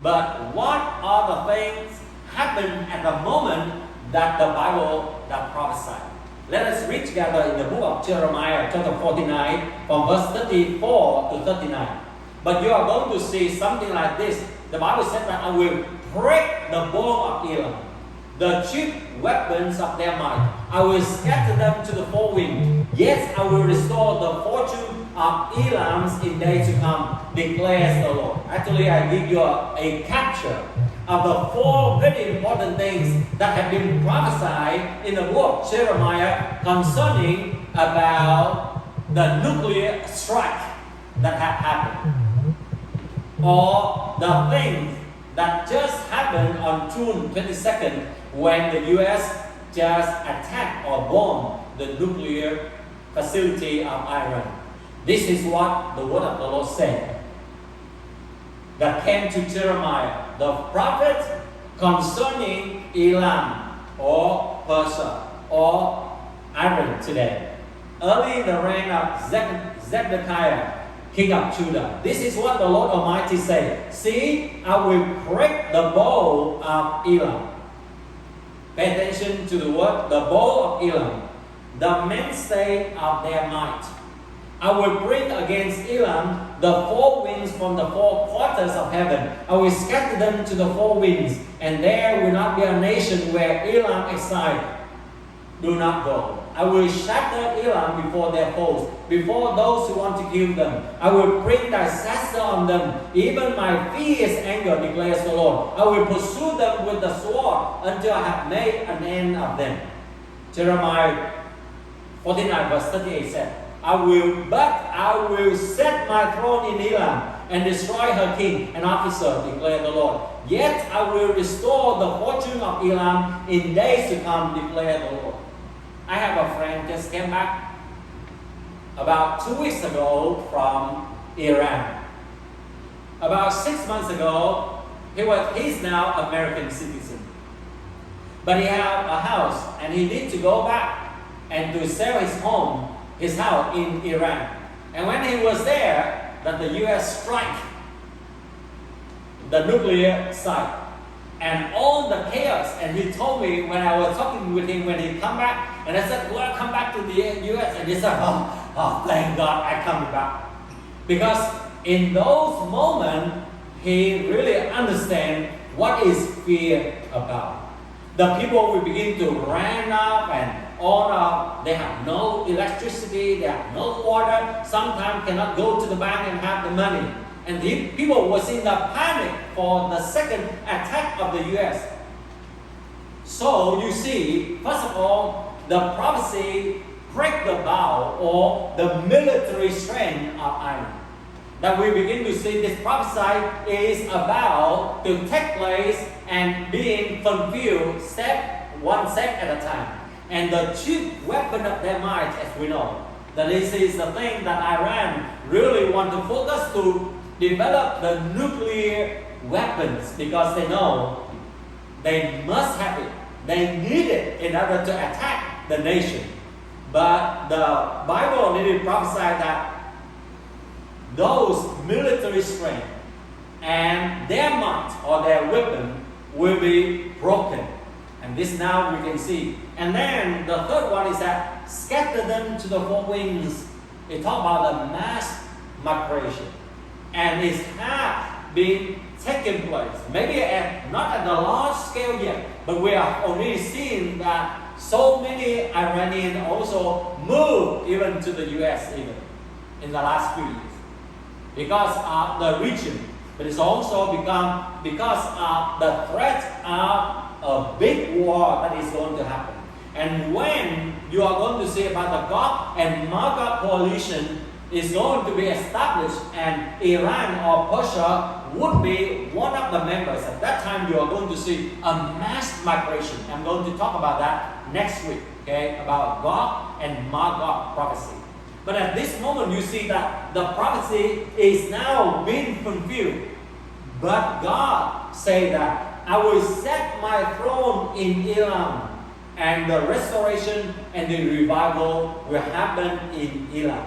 But what are the things happen at the moment that the Bible that prophesied? Let us read together in the book of Jeremiah, chapter 49, from verse 34 to 39. But you are going to see something like this. The Bible said that I will break the bow of Elam, the chief weapons of their might. I will scatter them to the four winds. Yes, I will restore the fortune of Elams in days to come, declares the Lord. Actually, I give you a capture of the four very important things that have been prophesied in the book of Jeremiah concerning about the nuclear strike that have happened, or the things that just happened on June 22nd when the U.S. just attacked or bombed the nuclear facility of Iran. This is what the word of the Lord said that came to Jeremiah, the prophet, concerning Elam or Persia or Iran today. Early in the reign of Zedekiah, king of Judah. This is what the Lord Almighty said. See, I will break the bow of Elam. Pay attention to the word, the bow of Elam, the mainstay of their might. I will bring against Elam the four winds from the four quarters of heaven. I will scatter them to the four winds, and there will not be a nation where Elam exile do not go. I will shatter Elam before their foes, before those who want to kill them. I will bring disaster on them, even my fierce anger, declares the Lord. I will pursue them with the sword until I have made an end of them. Jeremiah 49 verse 38 said, I will set my throne in Elam and destroy her king and officer, declared the Lord. Yet I will restore the fortune of Elam in days to come, declared the Lord. I have a friend just came back about 2 weeks ago from Iran. About 6 months ago, he's now American citizen. But he had a house and he needs to go back and to sell his house in Iran. And when he was there, that the U.S. strike the nuclear site and all the chaos. And he told me when I was talking with him when he come back, and I said, well, come back to the U.S. And he said, oh, thank God I come back. Because in those moments, he really understands what is fear about. The people will begin to run up and on up. They have no electricity, they have no water, sometimes cannot go to the bank and have the money. And the people was in the panic for the second attack of the U.S. So you see, first of all, the prophecy break the bow or the military strength of Iran. That we begin to see this prophecy is about to take place and being fulfilled one step at a time. And the chief weapon of their might, as we know, that this is the thing that Iran really want to focus to develop the nuclear weapons because they know they must have it. They need it in order to attack the nation. But the Bible already prophesied that those military strength and their might or their weapon will be broken. And this now we can see. And then the third one is that scatter them to the four winds. It talks about the mass migration. And it has been taking place. Maybe not at the large scale yet, but we are already seeing that so many Iranians also moved even to the US even in the last few years because of the region. But it's also become because of the threat of a big war that is going to happen. And when you are going to see about the Gog and Magog coalition is going to be established and Iran or Persia would be one of the members, at that time you are going to see a mass migration. I'm going to talk about that next week, okay, about Gog and Magog prophecy. But at this moment you see that the prophecy is now being fulfilled. But God say that I will set my throne in Elam, and the restoration and the revival will happen in Elam.